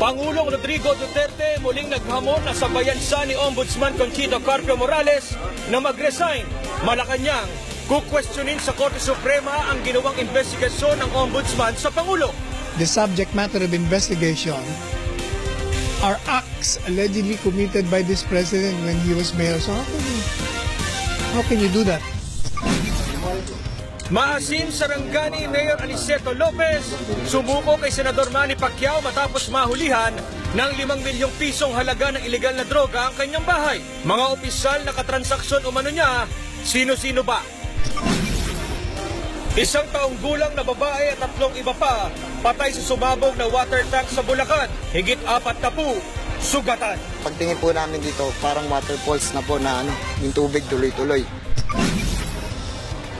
Pangulong Rodrigo Duterte muling naghamon na sabayan siya ni Ombudsman Conchito Carpio Morales na mag-resign. Malacanang, kukwestiyonin sa Korte Suprema ang ginawang investigasyon ng Ombudsman sa Pangulo. The subject matter of investigation are acts allegedly committed by this president when he was mayor. So how can you do that? Maasin Sarangani Mayor Aniceto Lopez sumuko kay Senador Manny Pacquiao matapos mahulihan ng 5 milyong pisong halaga ng ilegal na droga ang kanyang bahay. Mga opisyal na katransaksyon umano niya, sino-sino ba? Isang taong gulang na babae at 3 iba pa patay sa sumabog na water tank sa Bulacan. Higit 40 sugatan. Pagtingin po namin dito, parang waterfalls na po na yung tubig tuloy-tuloy.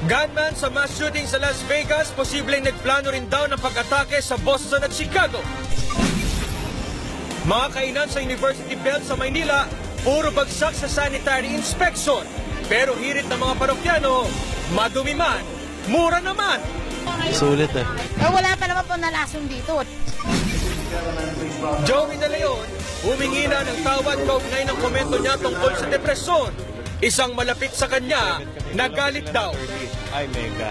Gunman sa mass shooting sa Las Vegas, posibleng nagplano rin daw ng pag-atake sa Boston at Chicago. Mga kainan sa University Belt sa Maynila, puro bagsak sa sanitary inspection. Pero hirit ng mga parokyano, madumi man, mura naman. Sulit Wala pa naman po nalasong dito. Joey De Leon, humingi na ng tawad kaugnay ng komento niya tungkol sa depresyon. Isang malapit sa kanya, nagalit daw. Ay, mega.